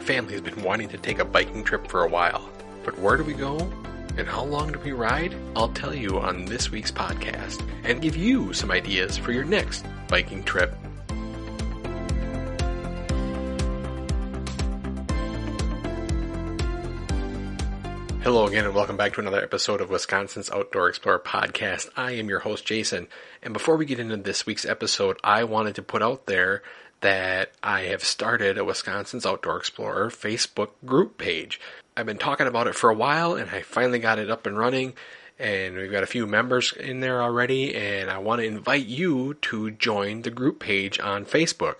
family has been wanting to take a biking trip for a while. But where do we go? And how long do we ride? I'll tell you on this week's podcast and give you some ideas for your next biking trip. Hello again and welcome back to another episode of Wisconsin's Outdoor Explorer podcast. I am your host Jason, and before we get into this week's episode, I wanted to put out there that I have started a Wisconsin's Outdoor Explorer Facebook group page. I've been talking about it for a while and I finally got it up and running, and we've got a few members in there already, and I want to invite you to join the group page on Facebook.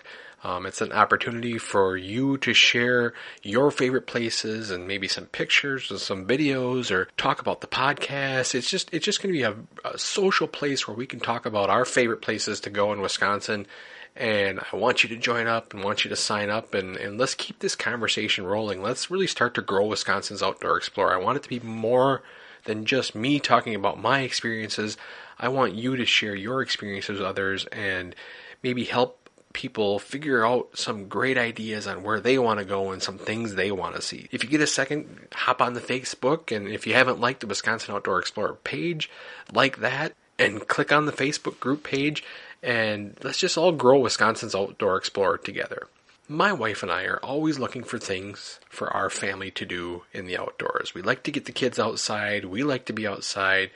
It's an opportunity for you to share your favorite places and maybe some pictures or some videos or talk about the podcast. It's just going to be a social place where we can talk about our favorite places to go in Wisconsin. And I want you to join up and want you to sign up and let's keep this conversation rolling. Let's really start to grow Wisconsin's Outdoor Explorer. I want it to be more than just me talking about my experiences. I want you to share your experiences with others and maybe help people figure out some great ideas on where they want to go and some things they want to see. If you get a second, hop on the Facebook, and if you haven't liked the Wisconsin Outdoor Explorer page, like that and click on the Facebook group page, and let's just all grow Wisconsin's Outdoor Explorer together. My wife and I are always looking for things for our family to do in the outdoors. We like to get the kids outside, we like to be outside,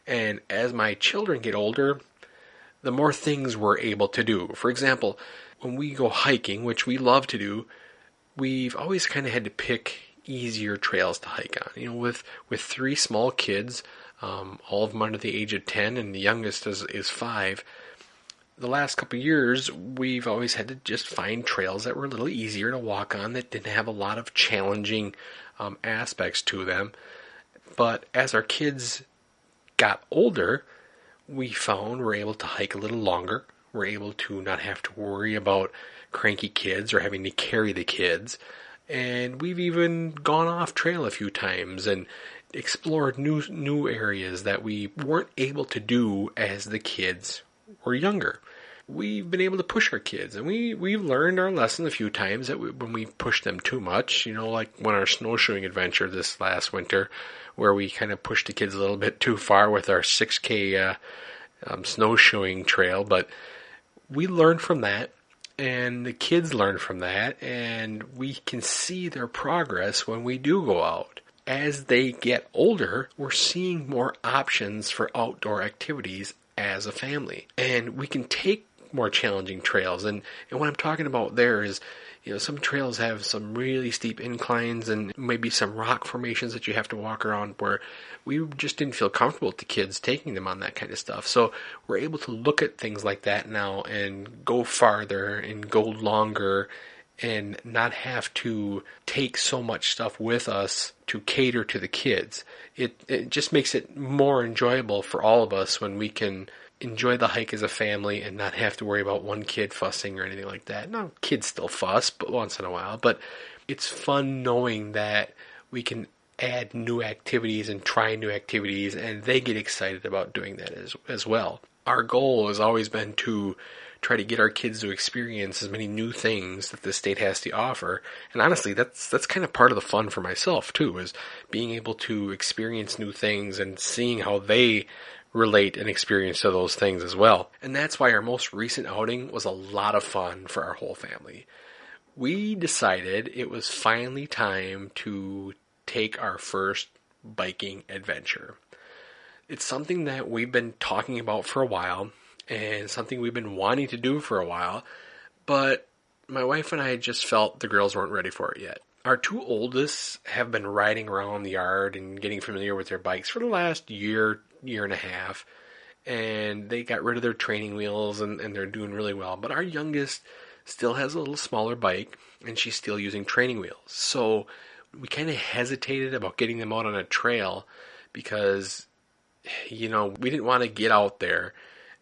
and as my children get older, the more things we're able to do. For example, when we go hiking, which we love to do, we've always kind of had to pick easier trails to hike on. You know, with three small kids, all of them under the age of 10, and the youngest is 5. The last couple of years, we've always had to just find trails that were a little easier to walk on, that didn't have a lot of challenging aspects to them. But as our kids got older, we found we're able to hike a little longer. We're able to not have to worry about cranky kids or having to carry the kids. And we've even gone off trail a few times and explored new areas that we weren't able to do as the kids were younger. We've been able to push our kids, and we've learned our lesson a few times that when we push them too much, like when our snowshoeing adventure this last winter, where we kind of pushed the kids a little bit too far with our 6K snowshoeing trail. But we learned from that, and the kids learned from that, and we can see their progress when we do go out. As they get older, we're seeing more options for outdoor activities as a family, and we can take more challenging trails. And what I'm talking about there is, some trails have some really steep inclines and maybe some rock formations that you have to walk around where we just didn't feel comfortable with the kids taking them on that kind of stuff. So we're able to look at things like that now and go farther and go longer and not have to take so much stuff with us to cater to the kids. It just makes it more enjoyable for all of us when we can enjoy the hike as a family and not have to worry about one kid fussing or anything like that. No, kids still fuss, but once in a while. But it's fun knowing that we can add new activities and try new activities, and they get excited about doing that as well. Our goal has always been to try to get our kids to experience as many new things that the state has to offer. And honestly, that's kind of part of the fun for myself too, is being able to experience new things and seeing how they relate and experience to those things as well. And that's why our most recent outing was a lot of fun for our whole family. We decided it was finally time to take our first biking adventure. It's something that we've been talking about for a while, and something we've been wanting to do for a while, but my wife and I just felt the girls weren't ready for it yet. Our two oldest have been riding around the yard and getting familiar with their bikes for the last year and a half, and they got rid of their training wheels and they're doing really well. But our youngest still has a little smaller bike, and she's still using training wheels. So we kind of hesitated about getting them out on a trail because, we didn't want to get out there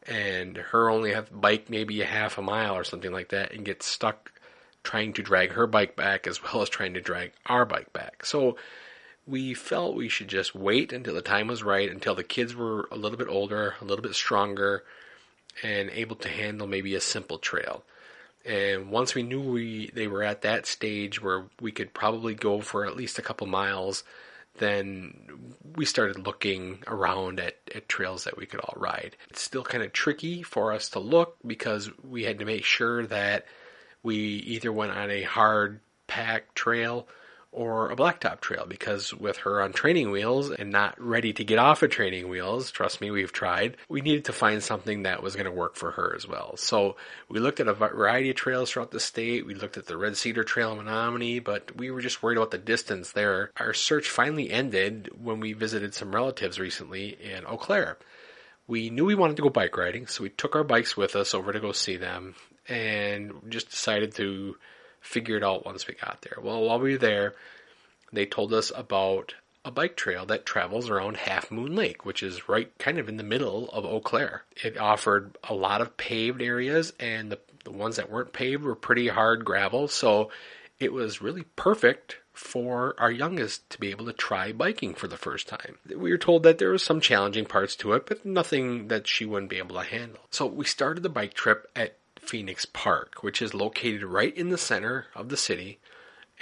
and her only have bike maybe a half a mile or something like that and get stuck trying to drag her bike back as well as trying to drag our bike back. So we felt we should just wait until the time was right, until the kids were a little bit older, a little bit stronger, and able to handle maybe a simple trail. And once we knew they were at that stage where we could probably go for at least a couple miles, then we started looking around at trails that we could all ride. It's still kind of tricky for us to look because we had to make sure that we either went on a hard packed trail or a blacktop trail, because with her on training wheels and not ready to get off of training wheels, trust me, we've tried, we needed to find something that was going to work for her as well. So we looked at a variety of trails throughout the state. We looked at the Red Cedar Trail in Menominee, but we were just worried about the distance there. Our search finally ended when we visited some relatives recently in Eau Claire. We knew we wanted to go bike riding, so we took our bikes with us over to go see them and just decided to figure it out once we got there. Well, while we were there, they told us about a bike trail that travels around Half Moon Lake, which is right kind of in the middle of Eau Claire. It offered a lot of paved areas, and the ones that weren't paved were pretty hard gravel, so it was really perfect for our youngest to be able to try biking for the first time. We were told that there were some challenging parts to it, but nothing that she wouldn't be able to handle. So we started the bike trip at Phoenix Park, which is located right in the center of the city,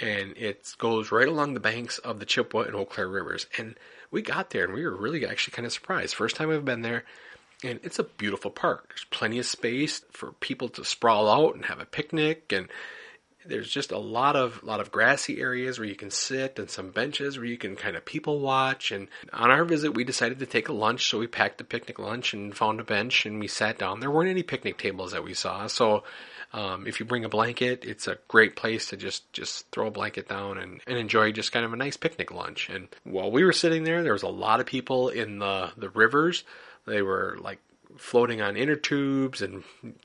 and it goes right along the banks of the Chippewa and Eau Claire rivers. And we got there, and we were really actually kind of surprised. First time I've been there, and it's a beautiful park. There's plenty of space for people to sprawl out and have a picnic, and there's just a lot of grassy areas where you can sit and some benches where you can kind of people watch. And on our visit, we decided to take a lunch, so we packed a picnic lunch and found a bench and we sat down. There weren't any picnic tables that we saw, so if you bring a blanket, it's a great place to just throw a blanket down and enjoy just kind of a nice picnic lunch. And while we were sitting there was a lot of people in the rivers. They were like floating on inner tubes and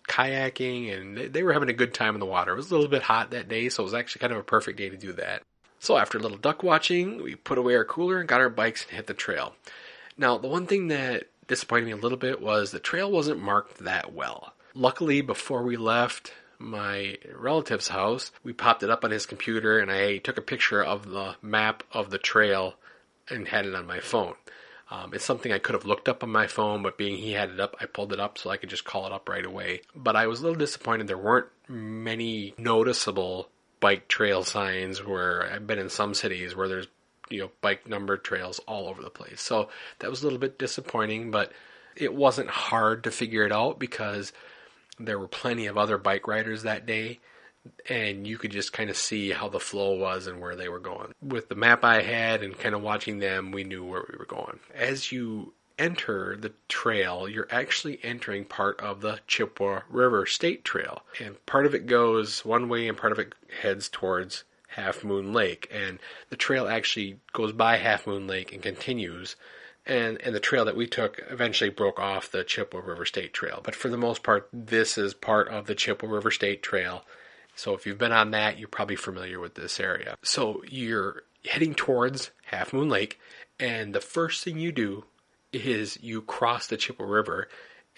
kayaking, and they were having a good time in the water. It was a little bit hot that day, so it was actually kind of a perfect day to do that. So after a little duck watching, we put away our cooler and got our bikes and hit the trail. Now, the one thing that disappointed me a little bit was the trail wasn't marked that well. Luckily, before we left my relative's house, we popped it up on his computer, and I took a picture of the map of the trail and had it on my phone. It's something I could have looked up on my phone, but being he had it up, I pulled it up so I could just call it up right away. But I was a little disappointed there weren't many noticeable bike trail signs, where I've been in some cities where there's, bike numbered trails all over the place. So that was a little bit disappointing, but it wasn't hard to figure it out because there were plenty of other bike riders that day, and you could just kind of see how the flow was and where they were going. With the map I had and kind of watching them, we knew where we were going. As you enter the trail, you're actually entering part of the Chippewa River State Trail. And part of it goes one way and part of it heads towards Half Moon Lake. And the trail actually goes by Half Moon Lake and continues. And the trail that we took eventually broke off the Chippewa River State Trail. But for the most part, this is part of the Chippewa River State Trail. So if you've been on that, you're probably familiar with this area. So you're heading towards Half Moon Lake, and the first thing you do is you cross the Chippewa River,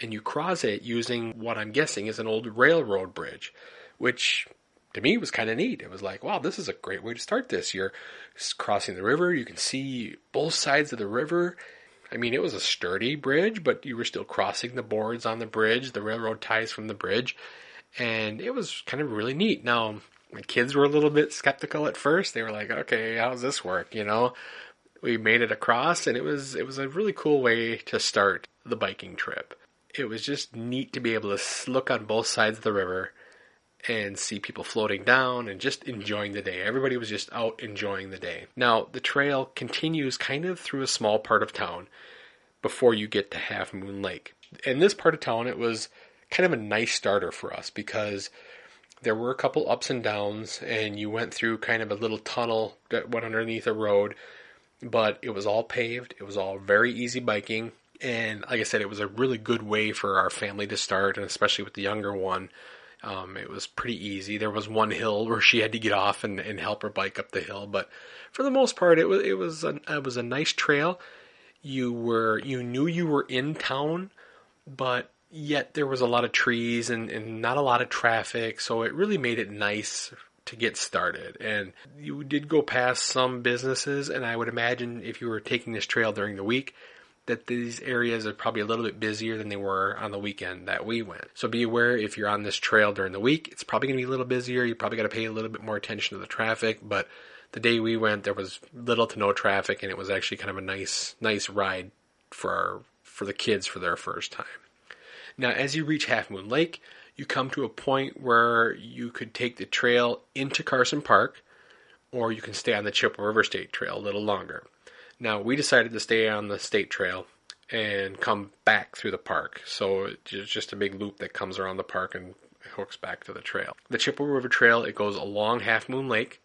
and you cross it using what I'm guessing is an old railroad bridge, which to me was kind of neat. It was like, wow, this is a great way to start this. You're crossing the river. You can see both sides of the river. I mean, it was a sturdy bridge, but you were still crossing the boards on the bridge, the railroad ties from the bridge. And it was kind of really neat. Now, my kids were a little bit skeptical at first. They were like, okay, how does this work? We made it across, and it was a really cool way to start the biking trip. It was just neat to be able to look on both sides of the river and see people floating down and just enjoying the day. Everybody was just out enjoying the day. Now, the trail continues kind of through a small part of town before you get to Half Moon Lake. In this part of town, it was kind of a nice starter for us because there were a couple ups and downs, and you went through kind of a little tunnel that went underneath a road, but it was all paved. It was all very easy biking, and like I said, it was a really good way for our family to start, and especially with the younger one, it was pretty easy. There was one hill where she had to get off and help her bike up the hill, but for the most part, it was a nice trail. You knew you were in town, but yet there was a lot of trees and not a lot of traffic, so it really made it nice to get started. And you did go past some businesses, and I would imagine if you were taking this trail during the week, that these areas are probably a little bit busier than they were on the weekend that we went. So be aware, if you're on this trail during the week, it's probably going to be a little busier. You probably got to pay a little bit more attention to the traffic, but the day we went, there was little to no traffic, and it was actually kind of a nice ride for the kids for their first time. Now, as you reach Half Moon Lake, you come to a point where you could take the trail into Carson Park, or you can stay on the Chippewa River State Trail a little longer. Now, we decided to stay on the state trail and come back through the park. So it's just a big loop that comes around the park and hooks back to the trail. The Chippewa River Trail, it goes along Half Moon Lake.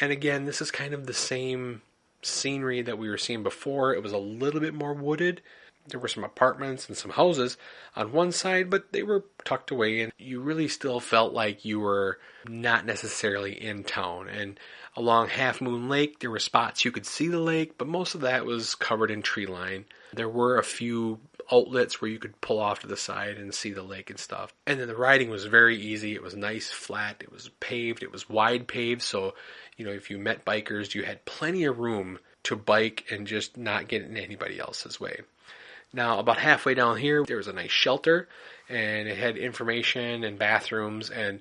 And again, this is kind of the same scenery that we were seeing before. It was a little bit more wooded. There were some apartments and some houses on one side, but they were tucked away, and you really still felt like you were not necessarily in town. And along Half Moon Lake, there were spots you could see the lake, but most of that was covered in tree line. There were a few outlets where you could pull off to the side and see the lake and stuff. And then the riding was very easy. It was nice, flat. It was paved. It was wide paved. So, if you met bikers, you had plenty of room to bike and just not get in anybody else's way. Now, about halfway down here, there was a nice shelter, and it had information and bathrooms, and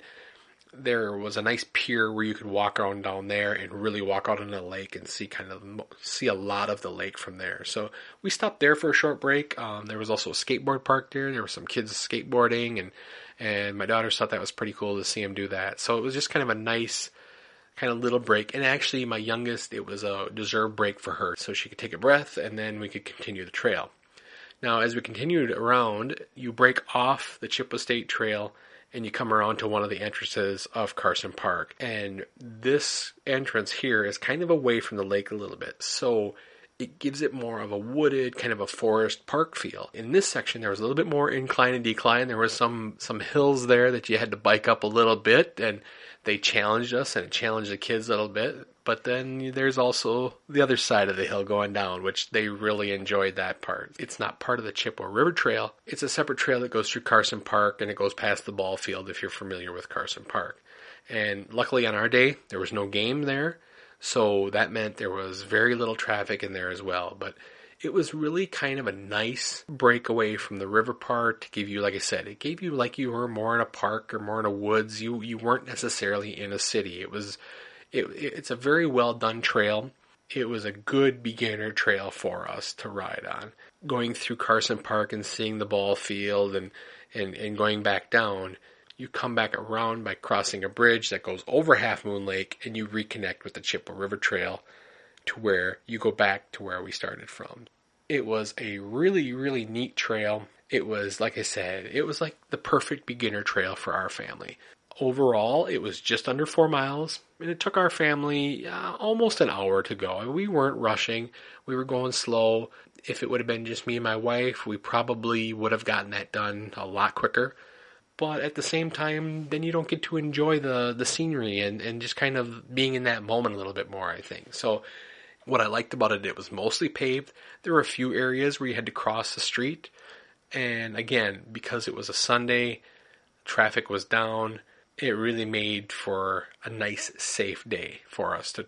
there was a nice pier where you could walk around down there and really walk out into the lake and see a lot of the lake from there. So we stopped there for a short break. There was also a skateboard park there. There were some kids skateboarding, and my daughters thought that was pretty cool to see them do that. So it was just kind of a nice kind of little break. And actually, my youngest, it was a deserved break for her, so she could take a breath, and then we could continue the trail. Now, as we continued around, you break off the Chippewa State Trail and you come around to one of the entrances of Carson Park. And this entrance here is kind of away from the lake a little bit, so it gives it more of a wooded, kind of a forest park feel. In this section, there was a little bit more incline and decline. There was some hills there that you had to bike up a little bit, and they challenged us, and it challenged the kids a little bit. But then there's also the other side of the hill going down, which they really enjoyed that part. It's not part of the Chippewa River Trail. It's a separate trail that goes through Carson Park, and it goes past the ball field if you're familiar with Carson Park. And luckily on our day, there was no game there, so that meant there was very little traffic in there as well. But it was really kind of a nice breakaway from the river part to give you, like I said, it gave you like you were more in a park or more in a woods. You weren't necessarily in a city. It's a very well done trail. It was a good beginner trail for us to ride on. Going through Carson Park and seeing the ball field and going back down, you come back around by crossing a bridge that goes over Half Moon Lake, and you reconnect with the Chippewa River Trail to where you go back to where we started from. It was a really, really neat trail. It was, like I said, it was like the perfect beginner trail for our family. Overall, it was just under 4 miles, and it took our family almost an hour to go. And we weren't rushing. We were going slow. If it would have been just me and my wife, we probably would have gotten that done a lot quicker. But at the same time, then you don't get to enjoy the scenery and just kind of being in that moment a little bit more, I think. So what I liked about it was mostly paved. There were a few areas where you had to cross the street. And again, because it was a Sunday, traffic was down. It really made for a nice, safe day for us to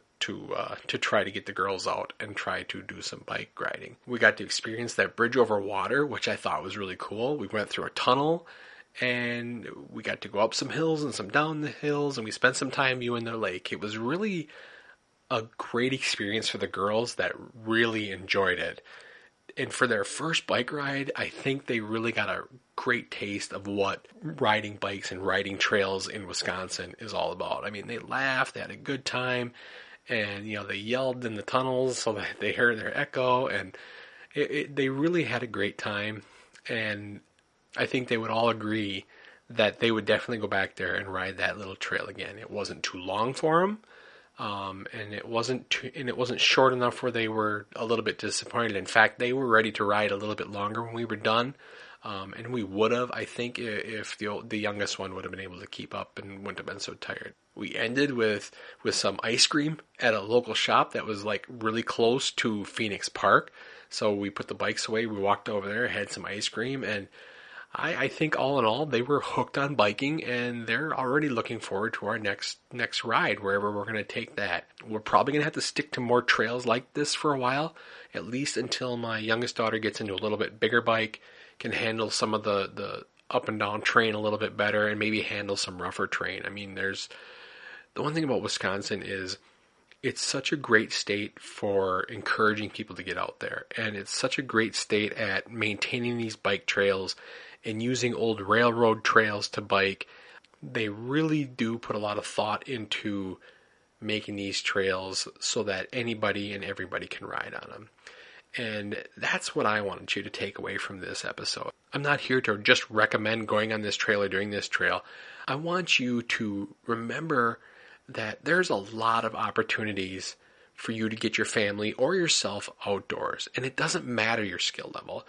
try to get the girls out and try to do some bike riding. We got to experience that bridge over water, which I thought was really cool. We went through a tunnel, and we got to go up some hills and some down the hills, and we spent some time viewing the lake. It was really a great experience for the girls that really enjoyed it. And for their first bike ride, I think they really got a great taste of what riding bikes and riding trails in Wisconsin is all about. I mean, they laughed, they had a good time, and they yelled in the tunnels so that they heard their echo, and they really had a great time. And I think they would all agree that they would definitely go back there and ride that little trail again. It wasn't too long for them. And it wasn't short enough where they were a little bit disappointed. In fact, they were ready to ride a little bit longer when we were done. And we would have, I think, if the youngest one would have been able to keep up and wouldn't have been so tired. We ended with some ice cream at a local shop that was like really close to Phoenix Park. So we put the bikes away. We walked over there, had some ice cream, and I think all in all, they were hooked on biking, and they're already looking forward to our next ride, wherever we're going to take that. We're probably going to have to stick to more trails like this for a while, at least until my youngest daughter gets into a little bit bigger bike, can handle some of the up and down terrain a little bit better, and maybe handle some rougher terrain. I mean, the one thing about Wisconsin is it's such a great state for encouraging people to get out there, and it's such a great state at maintaining these bike trails and using old railroad trails to bike. They really do put a lot of thought into making these trails so that anybody and everybody can ride on them. And that's what I wanted you to take away from this episode. I'm not here to just recommend going on this trail or doing this trail. I want you to remember that there's a lot of opportunities for you to get your family or yourself outdoors. And it doesn't matter your skill level.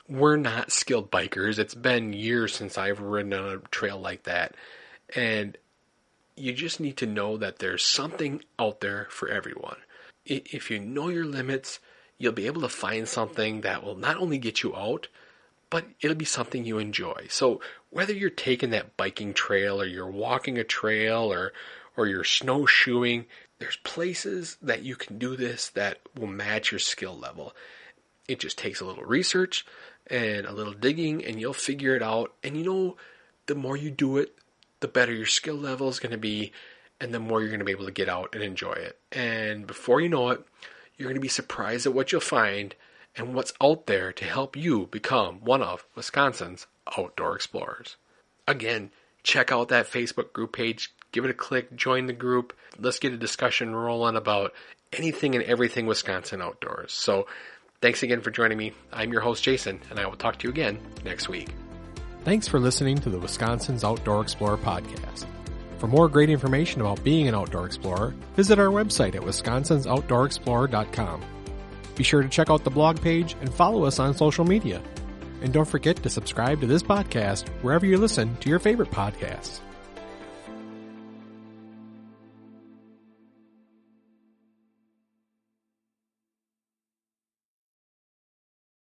We're not skilled bikers. It's been years since I've ridden on a trail like that. And you just need to know that there's something out there for everyone. If you know your limits, you'll be able to find something that will not only get you out, but it'll be something you enjoy. So whether you're taking that biking trail or you're walking a trail or you're snowshoeing, there's places that you can do this that will match your skill level. It just takes a little research and a little digging, and you'll figure it out. And the more you do it, the better your skill level is going to be, and the more you're going to be able to get out and enjoy it. And before you know it, you're going to be surprised at what you'll find and what's out there to help you become one of Wisconsin's outdoor explorers. Again, check out that Facebook group page. Give it a click, join the group. Let's get a discussion rolling about anything and everything Wisconsin outdoors. So thanks again for joining me. I'm your host, Jason, and I will talk to you again next week. Thanks for listening to the Wisconsin's Outdoor Explorer podcast. For more great information about being an outdoor explorer, visit our website at wisconsinsoutdoorexplorer.com. Be sure to check out the blog page and follow us on social media. And don't forget to subscribe to this podcast wherever you listen to your favorite podcasts.